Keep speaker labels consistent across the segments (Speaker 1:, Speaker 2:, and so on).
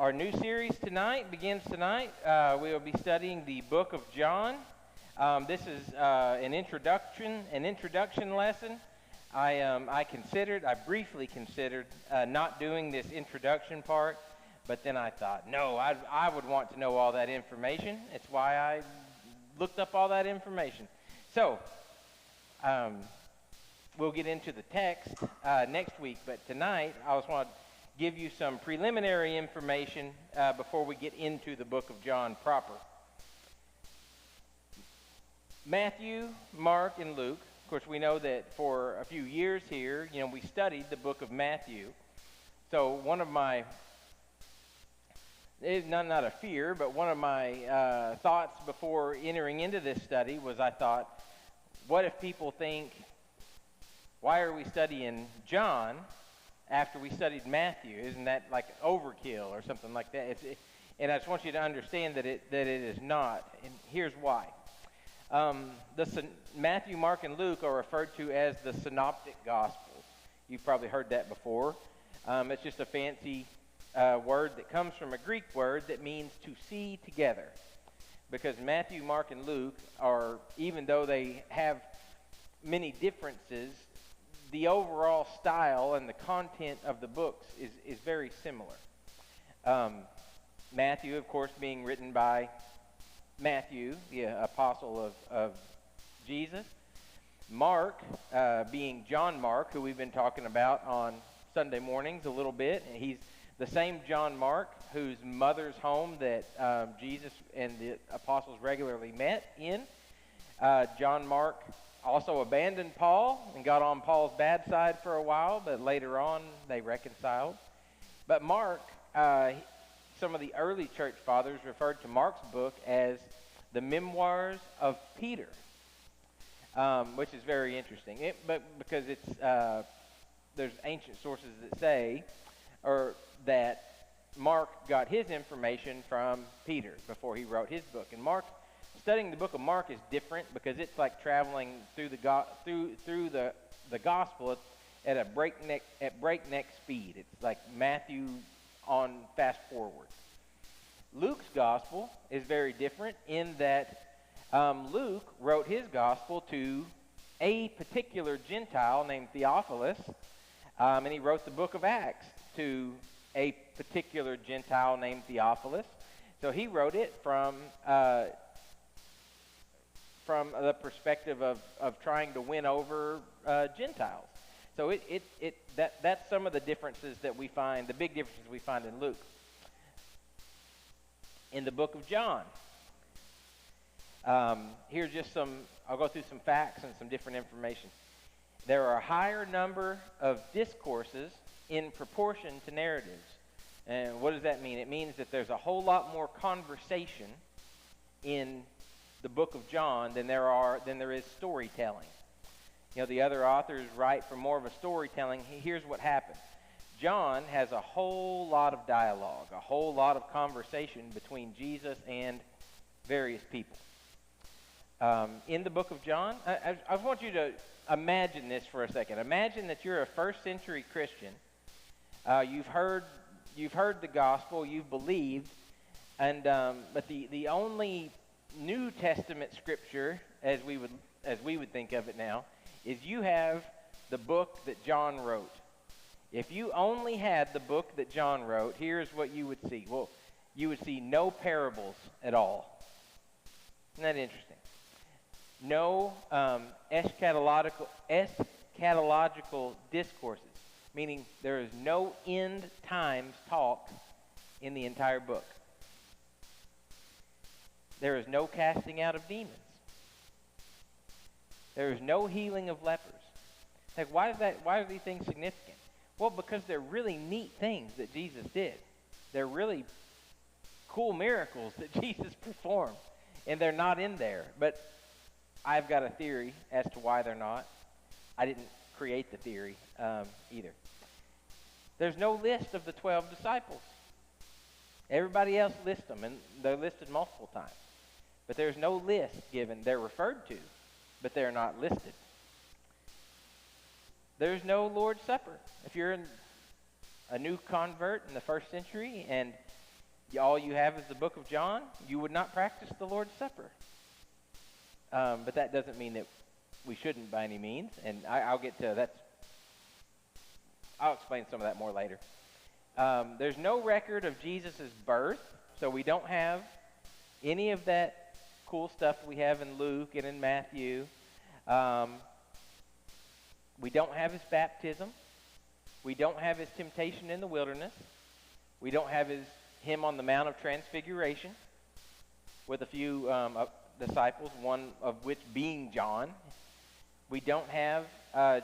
Speaker 1: Our new series tonight begins tonight. We will be studying the book of John. This is an introduction lesson. I briefly considered not doing this introduction part, but then I thought, no, I would want to know all that information. It's why I looked up all that information. So, we'll get into the text next week, but tonight I just want to give you some preliminary information before we get into the book of John proper. Matthew, Mark, and Luke. Of course, we know that for a few years here, we studied the book of Matthew. So one of my, not a fear, but one of my thoughts before entering into this study was I thought, what if people think, why are we studying John after we studied Matthew? Isn't that like overkill or something like that? And I just want you to understand that it is not, and here's why. Matthew, Mark, and Luke are referred to as the Synoptic Gospels. You've probably heard that before. It's just a fancy word that comes from a Greek word that means to see together. Because Matthew, Mark, and Luke are, even though they have many differences, the overall style and the content of the books is very similar. Matthew, of course, being written by Matthew, the apostle of Jesus. Mark, being John Mark, who we've been talking about on Sunday mornings a little bit. And he's the same John Mark whose mother's home that Jesus and the apostles regularly met in. John Mark also abandoned Paul and got on Paul's bad side for a while, but later on they reconciled. But Mark, some of the early church fathers referred to Mark's book as the Memoirs of Peter, which is very interesting. Because there's ancient sources that say, or that Mark got his information from Peter before he wrote his book. And studying the book of Mark is different because it's like traveling through the gospel at breakneck speed. It's like Matthew on fast forward. Luke's gospel is very different in that Luke wrote his gospel to a particular Gentile named Theophilus, and he wrote the book of Acts to a particular Gentile named Theophilus. So he wrote it from the perspective of trying to win over Gentiles. So that's some of the differences that we find, the big differences we find in Luke. In the book of John, here's just I'll go through some facts and some different information. There are a higher number of discourses in proportion to narratives. And what does that mean? It means that there's a whole lot more conversation in the book of John than there is storytelling. The other authors write for more of a storytelling. Here's what happened. John has a whole lot of dialogue, a whole lot of conversation between Jesus and various people. In the book of John, I want you to imagine this for a second. Imagine that you're a first century Christian. You've heard the gospel, you've believed, but the only New Testament scripture, as we would think of it now, is you have the book that John wrote. If you only had the book that John wrote, here's what you would see. Well, you would see no parables at all. Isn't that interesting? No eschatological discourses, meaning there is no end times talk in the entire book. There is no casting out of demons. There is no healing of lepers. Like, why are these things significant? Well, because they're really neat things that Jesus did. They're really cool miracles that Jesus performed, and they're not in there. But I've got a theory as to why they're not. I didn't create the theory either. There's no list of the 12 disciples. Everybody else lists them, and they're listed multiple times. But there's no list given. They're referred to, but they're not listed. There's no Lord's Supper. If you're a new convert in the first century and all you have is the book of John, you would not practice the Lord's Supper. But that doesn't mean that we shouldn't by any means, and I'll get to that. I'll explain some of that more later. There's no record of Jesus' birth, so we don't have any of that cool stuff we have in Luke and in Matthew. We don't have his baptism. We don't have his temptation in the wilderness. We don't have him on the Mount of Transfiguration with a few disciples, one of which being John. We don't have the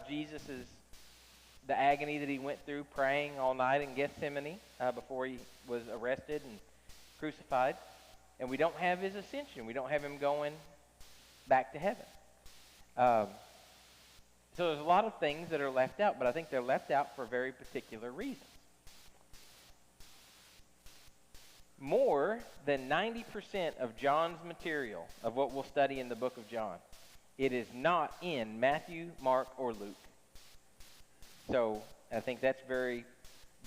Speaker 1: agony that he went through praying all night in Gethsemane before he was arrested and crucified. And we don't have his ascension. We don't have him going back to heaven. So there's a lot of things that are left out, but I think they're left out for very particular reasons. More than 90% of John's material, of what we'll study in the book of John, it is not in Matthew, Mark, or Luke. So I think that's very,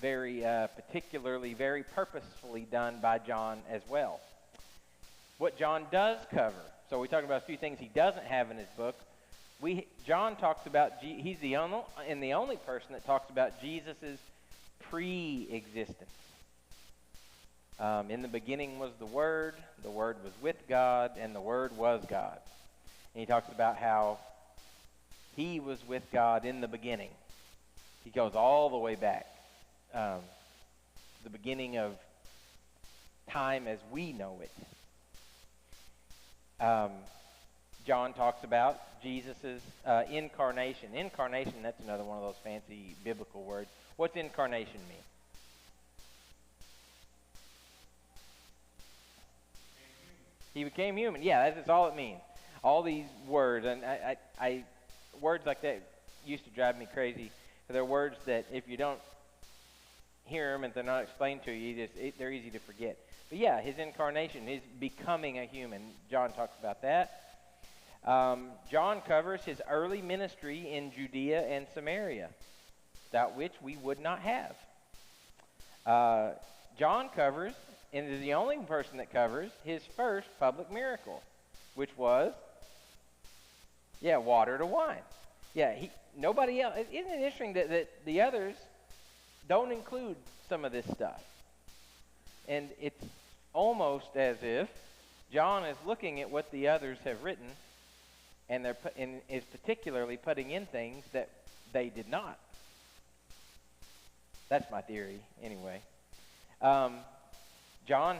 Speaker 1: very particularly, very purposefully done by John as well. What John does cover, so we talked about a few things he doesn't have in his book. John talks about, he's the only person that talks about Jesus' pre-existence. In the beginning was the Word was with God, and the Word was God. And he talks about how he was with God in the beginning. He goes all the way back. The beginning of time as we know it. John talks about Jesus' incarnation. Incarnation, that's another one of those fancy biblical words. What's incarnation mean? He became human. Yeah, that's all it means. All these words, and I words like that used to drive me crazy. They're words that if you don't hear them and they're not explained to you, they're easy to forget. But yeah, his incarnation, his becoming a human. John talks about that. John covers his early ministry in Judea and Samaria, without which we would not have. John covers, and is the only person that covers, his first public miracle, which was, water to wine. Yeah, nobody else. Isn't it interesting that the others don't include some of this stuff? And it's almost as if John is looking at what the others have written, and is particularly putting in things that they did not. That's my theory, anyway. John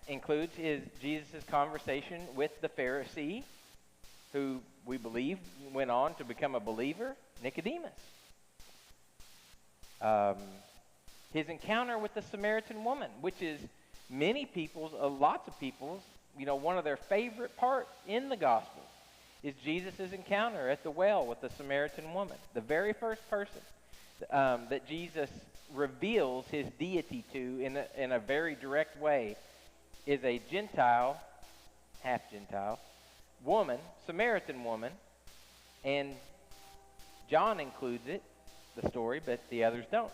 Speaker 1: includes Jesus' conversation with the Pharisee, who we believe went on to become a believer, Nicodemus. His encounter with the Samaritan woman, which is lots of people's, one of their favorite parts in the Gospels, is Jesus' encounter at the well with the Samaritan woman. The very first person that Jesus reveals his deity to in a very direct way is a Gentile, half-Gentile, woman, Samaritan woman, and John includes the story, but the others don't.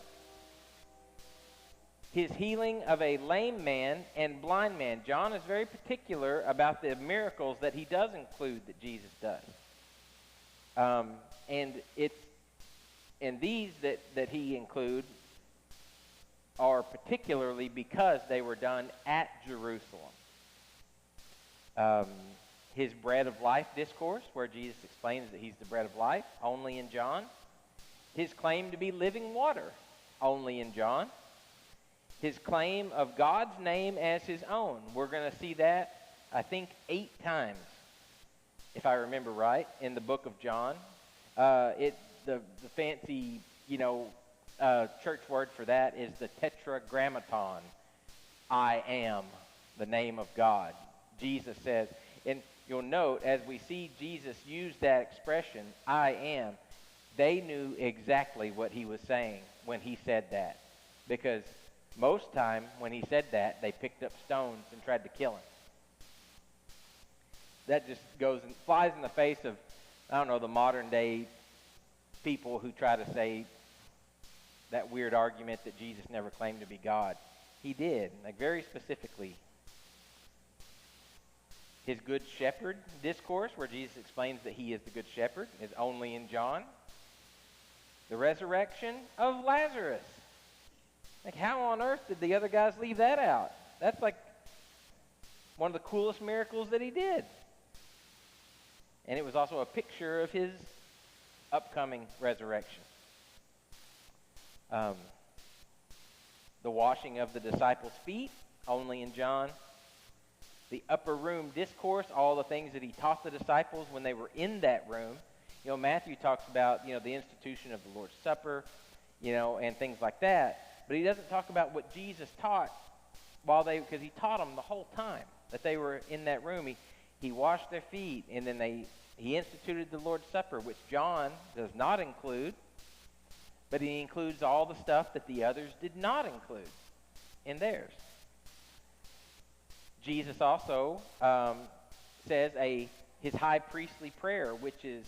Speaker 1: His healing of a lame man and blind man. John is very particular about the miracles that he does include that Jesus does. And these that he includes are particularly because they were done at Jerusalem. His bread of life discourse, where Jesus explains that he's the bread of life, only in John. His claim to be living water, only in John. His claim of God's name as his own. We're going to see that, I think, 8 times, if I remember right, in the book of John. The fancy, church word for that is the tetragrammaton. I am the name of God. Jesus says, and you'll note as we see Jesus use that expression, I am, they knew exactly what he was saying when he said that. Because most time when he said that, they picked up stones and tried to kill him. That just goes and flies in the face of, the modern day people who try to say that weird argument that Jesus never claimed to be God. He did, like very specifically. His Good Shepherd discourse, where Jesus explains that he is the Good Shepherd, is only in John. The resurrection of Lazarus. Like, how on earth did the other guys leave that out? That's like one of the coolest miracles that he did. And it was also a picture of his upcoming resurrection. The washing of the disciples' feet, only in John. The upper room discourse, all the things that he taught the disciples when they were in that room. You know, Matthew talks about, the institution of the Lord's Supper, and things like that. But he doesn't talk about what Jesus taught because he taught them the whole time that they were in that room. He washed their feet, and then he instituted the Lord's Supper, which John does not include, but he includes all the stuff that the others did not include in theirs. Jesus also says his high priestly prayer, which is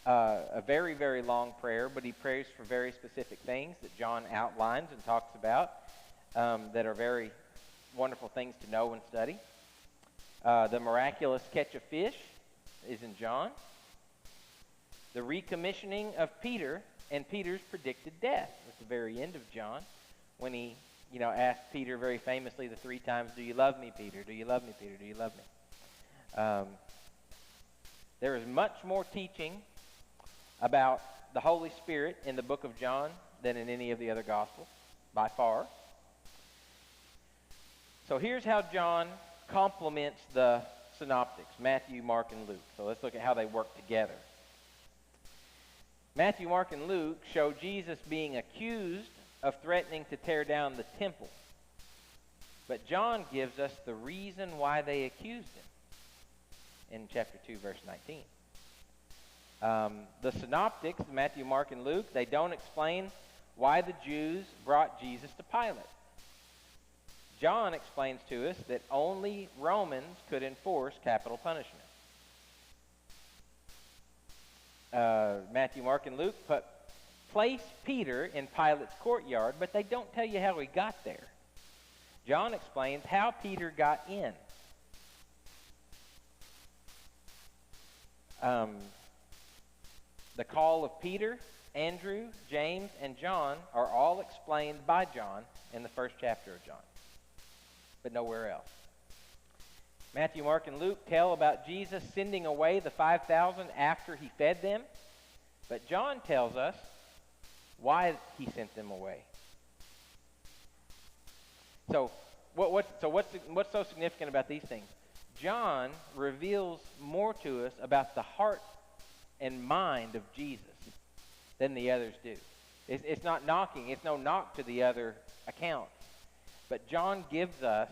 Speaker 1: a very, very long prayer, but he prays for very specific things that John outlines and talks about that are very wonderful things to know and study. The miraculous catch of fish is in John. The recommissioning of Peter and Peter's predicted death at the very end of John, when he asked Peter very famously the 3 times, "Do you love me, Peter? Do you love me, Peter? Do you love me?" There is much more teaching about the Holy Spirit in the book of John than in any of the other Gospels, by far. So here's how John complements the synoptics, Matthew, Mark, and Luke. So let's look at how they work together. Matthew, Mark, and Luke show Jesus being accused of threatening to tear down the temple. But John gives us the reason why they accused him in chapter 2, verse 19. The synoptics, Matthew, Mark, and Luke, they don't explain why the Jews brought Jesus to Pilate. John explains to us that only Romans could enforce capital punishment. Matthew, Mark, and Luke place Peter in Pilate's courtyard, but they don't tell you how he got there. John explains how Peter got in. The call of Peter, Andrew, James, and John are all explained by John in the first chapter of John, but nowhere else. Matthew, Mark, and Luke tell about Jesus sending away the 5,000 after he fed them, but John tells us why he sent them away. So what's so significant about these things? John reveals more to us about the heart and mind of Jesus than the others do. It's not knocking. It's no knock to the other accounts. But John gives us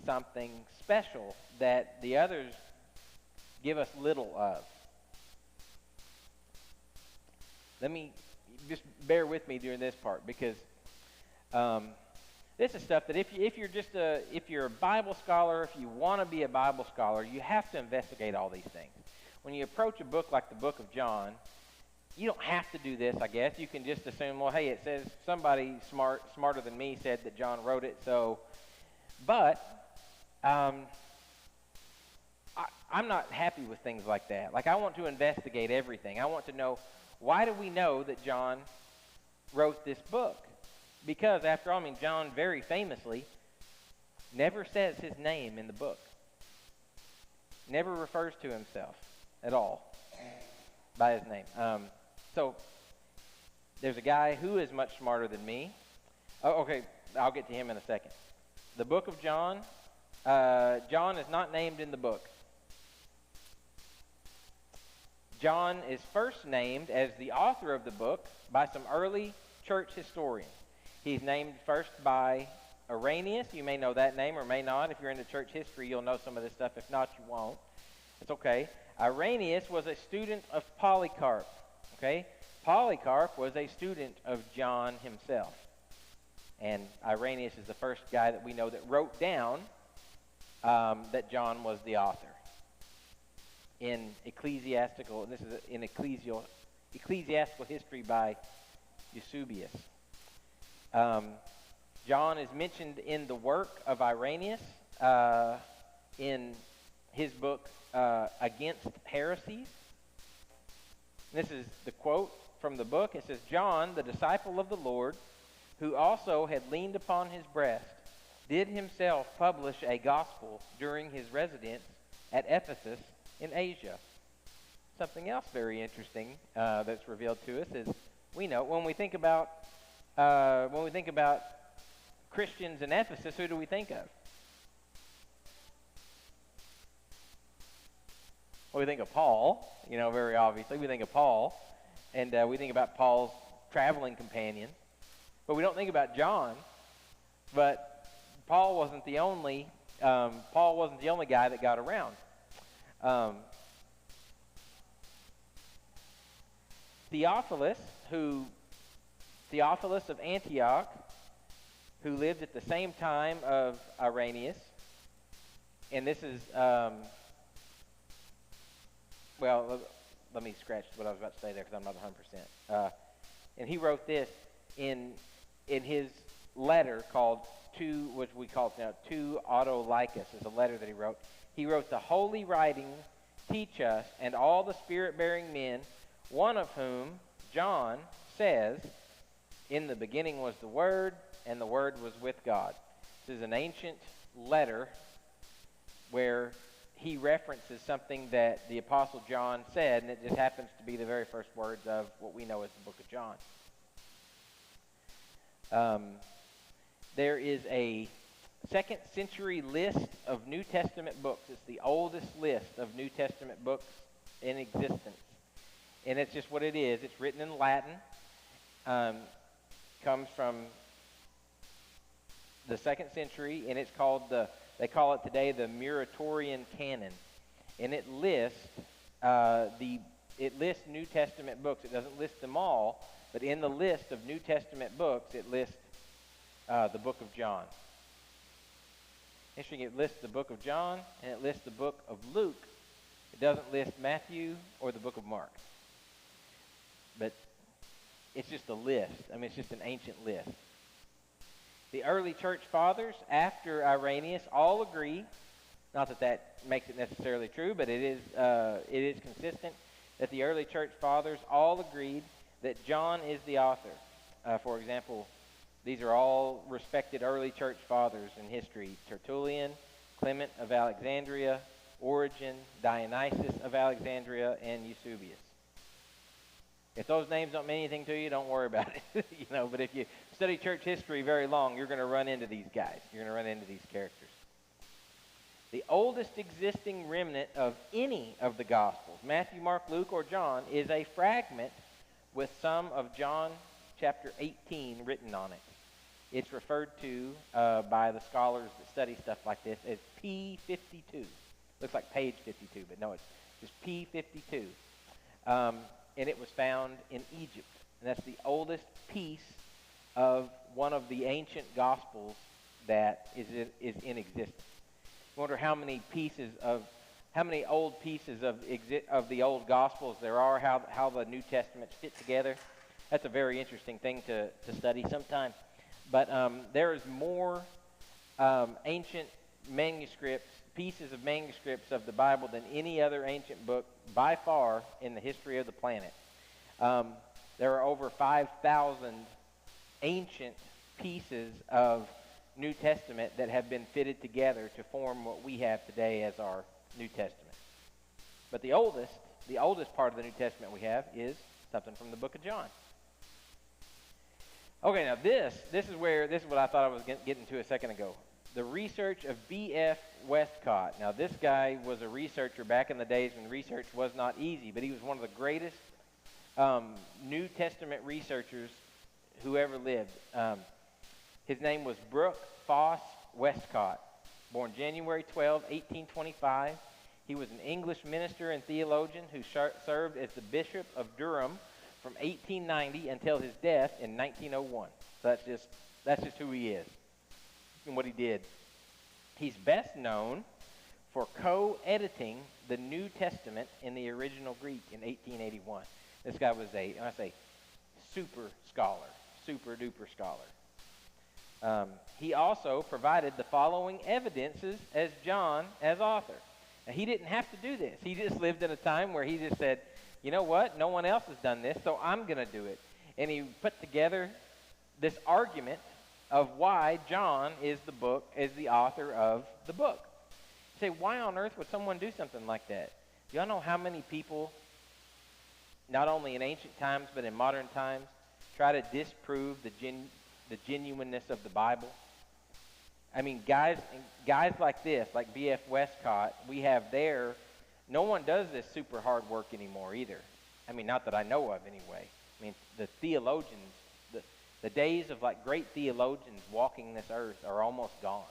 Speaker 1: something special that the others give us little of. Let me just bear with me during this part, because this is stuff that if you're a Bible scholar, if you want to be a Bible scholar, you have to investigate all these things. When you approach a book like the book of John, you don't have to do this, I guess. You can just assume, well, hey, it says somebody smarter than me said that John wrote it, so. But I'm not happy with things like that. Like, I want to investigate everything. I want to know, why do we know that John wrote this book? Because, after all, John very famously never says his name in the book. Never refers to himself at all by his name. So there's a guy who is much smarter than me. Oh, okay, I'll get to him in a second. The book of John, John is not named in the book. John is first named as the author of the book by some early church historians. He's named first by Irenaeus. You may know that name or may not. If you're into church history, you'll know some of this stuff. If not, you won't. It's okay. Irenaeus was a student of Polycarp. Okay? Polycarp was a student of John himself. And Irenaeus is the first guy that we know that wrote down that John was the author. In ecclesiastical, and this is in ecclesiastical history by Eusebius. John is mentioned in the work of Irenaeus in his book Against Heresies. This is the quote from the book. It says, John, the disciple of the Lord, who also had leaned upon his breast, did himself publish a gospel during his residence at Ephesus in Asia. Something else very interesting that's revealed to us is we know when we think about Christians in Ephesus, who do we think of? Well, we think of Paul, very obviously. We think of Paul, and we think about Paul's traveling companion. But we don't think about John. But Paul wasn't the only guy that got around. Theophilus of Antioch, who lived at the same time of Irenaeus, and this is, let me scratch what I was about to say there because I'm not 100%. And he wrote this in his letter called which we call now To Autolycus, is a letter that he wrote. He wrote, the holy writings teach us, and all the spirit-bearing men, one of whom, John, says, in the beginning was the Word, and the Word was with God. This is an ancient letter where he references something that the Apostle John said, and it just happens to be the very first words of what we know as the book of John. There is a 2nd century list of New Testament books. It's the oldest list of New Testament books in existence. And it's just what it is. It's written in Latin. Comes from the 2nd century, and it's called they call it today the Muratorian Canon. And it lists New Testament books. It doesn't list them all, but in the list of New Testament books, it lists the book of John. Interesting, it lists the book of John, and it lists the book of Luke. It doesn't list Matthew or the book of Mark. But it's just a list. It's just an ancient list. The early church fathers, after Irenaeus, all agree, not that makes it necessarily true, but it is consistent, that the early church fathers all agreed that John is the author. For example, these are all respected early church fathers in history: Tertullian, Clement of Alexandria, Origen, Dionysius of Alexandria, and Eusebius. If those names don't mean anything to you, don't worry about it. But if you study church history very long, you're going to run into these guys. You're going to run into these characters. The oldest existing remnant of any of the Gospels, Matthew, Mark, Luke, or John, is a fragment with some of John chapter 18 written on it. It's referred to by the scholars that study stuff like this as P52. Looks like page 52, but no, it's just P52. And it was found in Egypt. And that's the oldest piece of one of the ancient Gospels that is in existence. I wonder how many old pieces of the old Gospels there are, how the New Testaments fit together. That's a very interesting thing to study sometime. But there is more ancient manuscripts, pieces of manuscripts of the Bible than any other ancient book by far in the history of the planet. There are over 5,000 ancient pieces of New Testament that have been fitted together to form what we have today as our New Testament. But the oldest part of the New Testament we have is something from the book of John. Okay, now this is what I thought I was getting to a second ago. The research of B.F. Westcott. Now, this guy was a researcher back in the days when research was not easy, but he was one of the greatest New Testament researchers who ever lived. His name was Brooke Foss Westcott, born January 12, 1825. He was an English minister and theologian who served as the Bishop of Durham from 1890 until his death in 1901. So that's just who he is and what he did. He's best known for co-editing the New Testament in the original Greek in 1881. This guy was super duper scholar. He also provided the following evidences as John as author. Now, he didn't have to do this. He just lived in a time where he just said, you know what? No one else has done this, so I'm going to do it. And he put together this argument of why John is the author of the book. You say, why on earth would someone do something like that? Do y'all know how many people, not only in ancient times but in modern times, try to disprove the genuineness of the Bible? I mean, guys like this, like B.F. Westcott, we have there. No one does this super hard work anymore either. I mean, not that I know of anyway. I mean, the theologians, the days of like great theologians walking this earth are almost gone.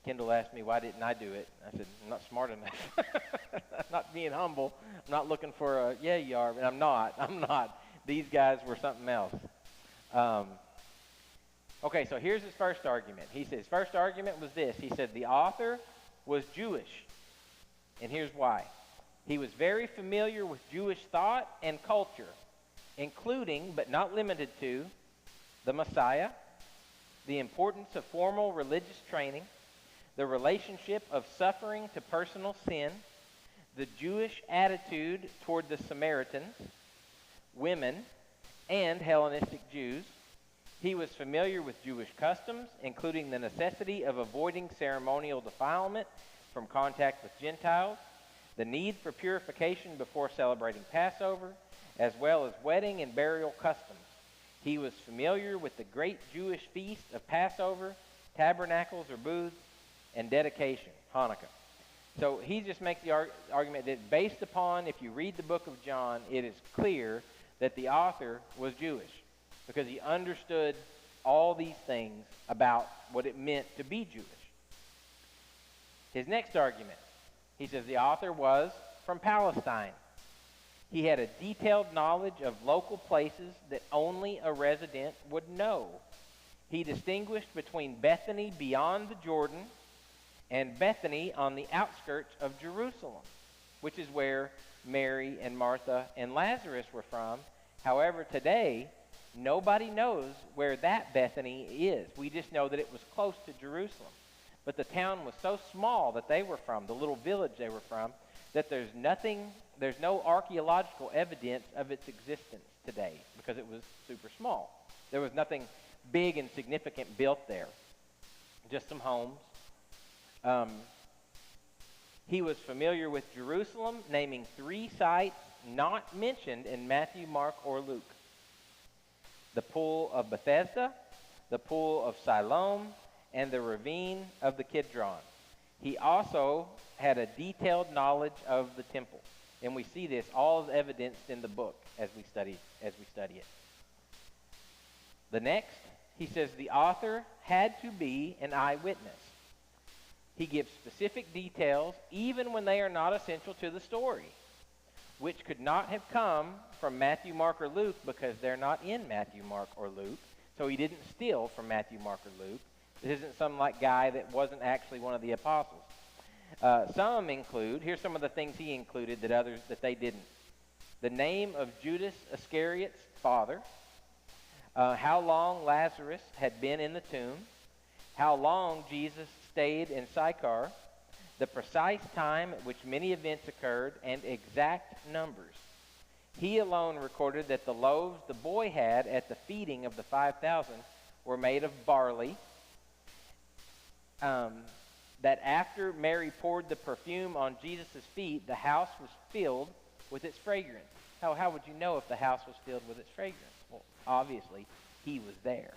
Speaker 1: Kendall asked me, why didn't I do it? I said, I'm not smart enough. I'm not being humble. I'm not looking for a, yeah, you are, but I'm not. These guys were something else. Okay, so here's his first argument. He said his first argument was this. He said the author was Jewish, and here's why. He was very familiar with Jewish thought and culture, including, but not limited to, the Messiah, the importance of formal religious training, the relationship of suffering to personal sin, the Jewish attitude toward the Samaritans, women, and Hellenistic Jews. He was familiar with Jewish customs, including the necessity of avoiding ceremonial defilement from contact with Gentiles, the need for purification before celebrating Passover, as well as wedding and burial customs. He was familiar with the great Jewish feast of Passover, tabernacles or booths, and dedication, Hanukkah. So he just makes the argument that based upon, if you read the book of John, it is clear that the author was Jewish because he understood all these things about what it meant to be Jewish. His next argument, he says the author was from Palestine. He had a detailed knowledge of local places that only a resident would know. He distinguished between Bethany beyond the Jordan and Bethany on the outskirts of Jerusalem, which is where Mary and Martha and Lazarus were from. However, today, nobody knows where that Bethany is. We just know that it was close to Jerusalem. But the town was so small that they were from, the little village they were from, that there's no archaeological evidence of its existence today because it was super small. There was nothing big and significant built there, just some homes. He was familiar with Jerusalem, naming 3 sites not mentioned in Matthew, Mark, or Luke. The pool of Bethesda, the pool of Siloam, and the ravine of the Kidron. He also had a detailed knowledge of the temple. And we see this all evidenced in the book as we study it. The next, he says the author had to be an eyewitness. He gives specific details even when they are not essential to the story, which could not have come from Matthew, Mark, or Luke because they're not in Matthew, Mark, or Luke. So he didn't steal from Matthew, Mark, or Luke. This isn't some like guy that wasn't actually one of the apostles. Some include, here's some of the things he included that they didn't. The name of Judas Iscariot's father, how long Lazarus had been in the tomb, how long Jesus stayed in Sychar, the precise time at which many events occurred, and exact numbers. He alone recorded that the loaves the boy had at the feeding of the 5,000 were made of barley, that after Mary poured the perfume on Jesus' feet, the house was filled with its fragrance. How would you know if the house was filled with its fragrance? Well, obviously, he was there.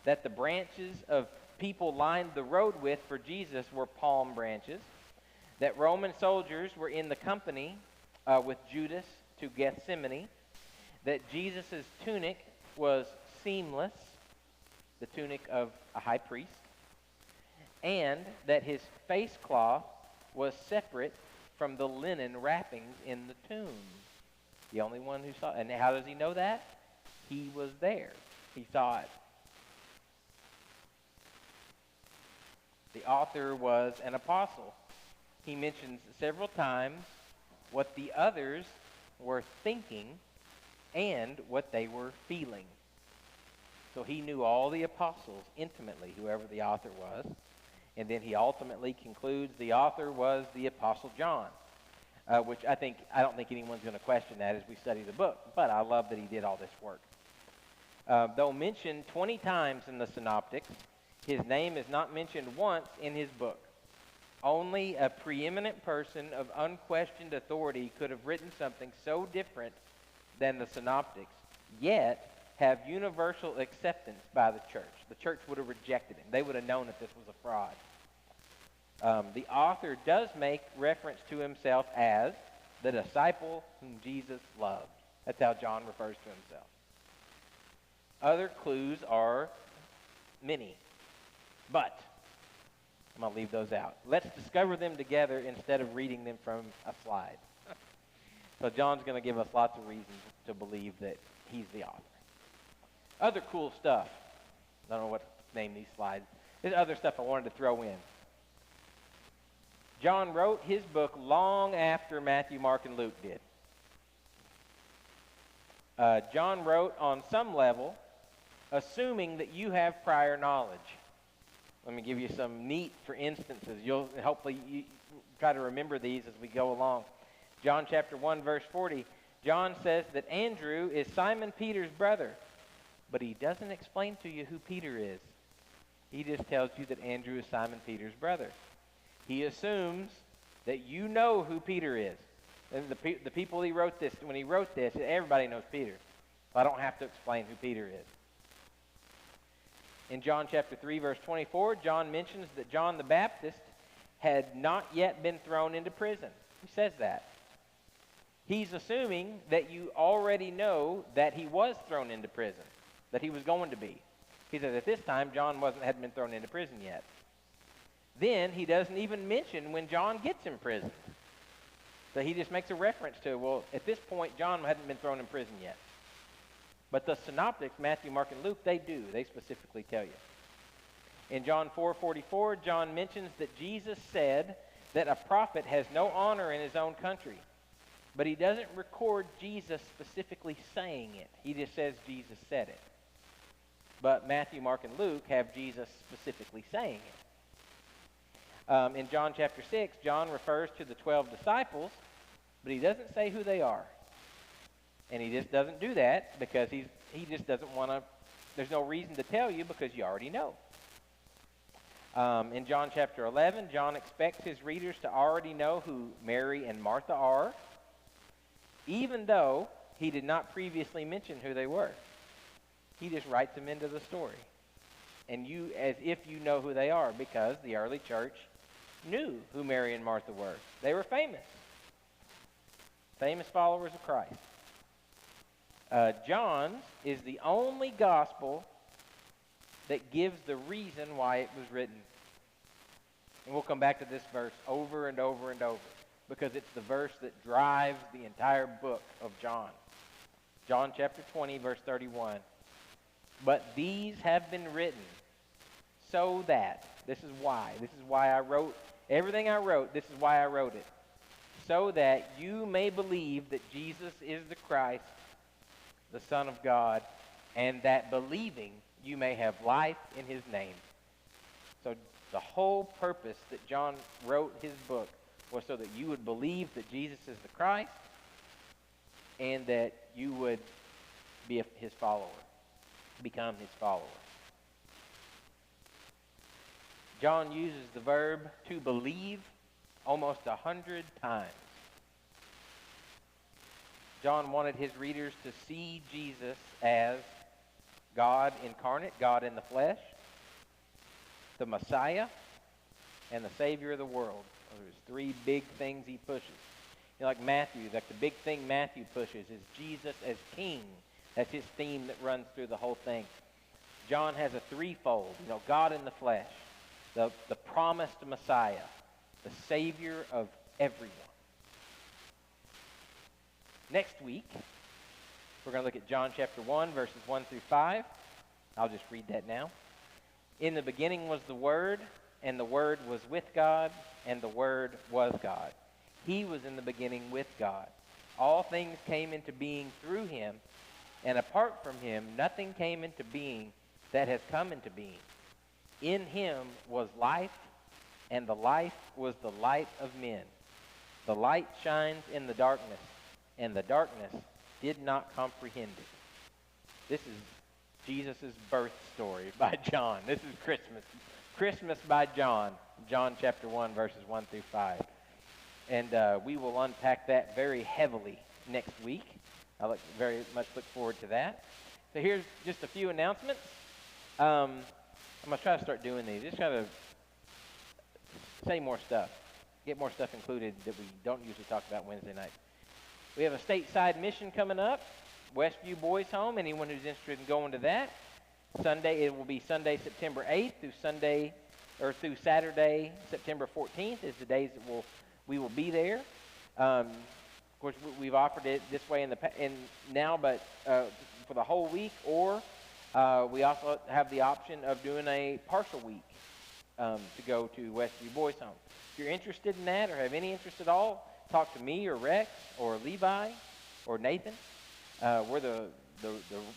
Speaker 1: That the branches of people lined the road with for Jesus were palm branches. That Roman soldiers were in the company with Judas to Gethsemane. That Jesus' tunic was seamless, the tunic of a high priest. And that his face cloth was separate from the linen wrappings in the tomb. The only one who saw it. And how does he know that? He was there. He saw it. The author was an apostle. He mentions several times what the others were thinking and what they were feeling. So he knew all the apostles intimately, whoever the author was. And then he ultimately concludes the author was the Apostle John, which I don't think anyone's going to question that as we study the book. But I love that he did all this work. Though mentioned 20 times in the Synoptics, his name is not mentioned once in his book. Only a preeminent person of unquestioned authority could have written something so different than the Synoptics, yet have universal acceptance by the church. The church would have rejected him. They would have known that this was a fraud. The author does make reference to himself as the disciple whom Jesus loved. That's how John refers to himself. Other clues are many, but I'm going to leave those out. Let's discover them together instead of reading them from a slide. So John's going to give us lots of reasons to believe that he's the author. Other cool stuff. I don't know what to name these slides. There's other stuff I wanted to throw in. John wrote his book long after Matthew, Mark, and Luke did. John wrote on some level, assuming that you have prior knowledge. Let me give you some neat, for instances. You'll hopefully you try to remember these as we go along. John chapter 1, verse 40. John says that Andrew is Simon Peter's brother, but he doesn't explain to you who Peter is. He just tells you that Andrew is Simon Peter's brother. He assumes that you know who Peter is. And the people he wrote this, when he wrote this, everybody knows Peter. I don't have to explain who Peter is. In John chapter 3, verse 24, John mentions that John the Baptist had not yet been thrown into prison. He says that. He's assuming that you already know that he was thrown into prison, that he was going to be. He says at this time, John hadn't been thrown into prison yet. Then he doesn't even mention when John gets imprisoned. So he just makes a reference to, well, at this point, John hadn't been thrown in prison yet. But the Synoptics, Matthew, Mark, and Luke, they do. They specifically tell you. In John 4:44, John mentions that Jesus said that a prophet has no honor in his own country. But he doesn't record Jesus specifically saying it. He just says Jesus said it. But Matthew, Mark, and Luke have Jesus specifically saying it. In John chapter 6, John refers to the 12 disciples, but he doesn't say who they are. And he just doesn't do that because he just doesn't want to, there's no reason to tell you because you already know. In John chapter 11, John expects his readers to already know who Mary and Martha are, even though he did not previously mention who they were. He just writes them into the story. And you, as if you know who they are, because the early church knew who Mary and Martha were. They were famous. Famous followers of Christ. John's is the only gospel that gives the reason why it was written. And we'll come back to this verse over and over and over, because it's the verse that drives the entire book of John. John chapter 20, verse 31. But these have been written so that, this is why I wrote, everything I wrote, this is why I wrote it. So that you may believe that Jesus is the Christ, the Son of God, and that believing you may have life in his name. So the whole purpose that John wrote his book was so that you would believe that Jesus is the Christ and that you would be his follower, become his follower. John uses the verb to believe almost 100 times. John wanted his readers to see Jesus as God incarnate, God in the flesh, the Messiah, and the Savior of the world. There's three big things he pushes. You know, like Matthew, like the big thing Matthew pushes is Jesus as King. That's his theme that runs through the whole thing. John has a threefold, God in the flesh, the promised Messiah, the Savior of everyone. Next week, we're going to look at John chapter 1, verses 1 through 5. I'll just read that now. In the beginning was the Word, and the Word was with God, and the Word was God. He was in the beginning with God. All things came into being through him, and apart from him, nothing came into being that has come into being. In him was life, and the life was the light of men. The light shines in the darkness, and the darkness did not comprehend it. This is Jesus' birth story by John. This is Christmas. Christmas by John. John chapter 1, verses 1 through 5. And we will unpack that very heavily next week. I very much look forward to that. So here's just a few announcements. I'm going to try to start doing these. Just try to say more stuff. Get more stuff included that we don't usually talk about Wednesday night. We have a stateside mission coming up. Westview Boys Home. Anyone who's interested in going to that. Sunday, it will be Sunday, September 8th through Saturday, September 14th is the days that we will be there. Of course, we've offered it this way now, but for the whole week, or we also have the option of doing a partial week to go to Westview Boys Home. If you're interested in that or have any interest at all, talk to me or Rex or Levi or Nathan. We're the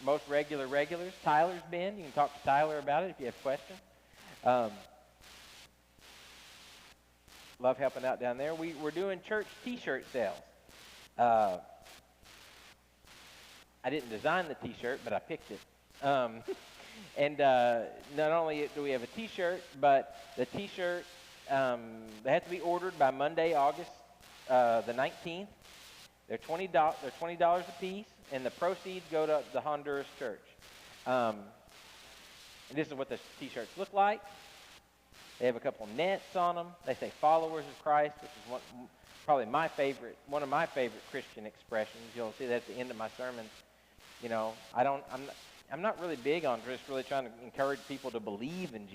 Speaker 1: most regulars. Tyler's been. You can talk to Tyler about it if you have questions. Love helping out down there. We're doing church T-shirt sales. I didn't design the T-shirt, but I picked it. And not only do we have a T-shirt, but the T-shirt, they have to be ordered by Monday, August the 19th. They're $20 a piece, and the proceeds go to the Honduras Church. And this is what the T-shirts look like. They have a couple nets on them. They say "Followers of Christ," which is probably one of my favorite Christian expressions. You'll see that at the end of my sermons. You know, I'm not really big on just really trying to encourage people to believe in Jesus.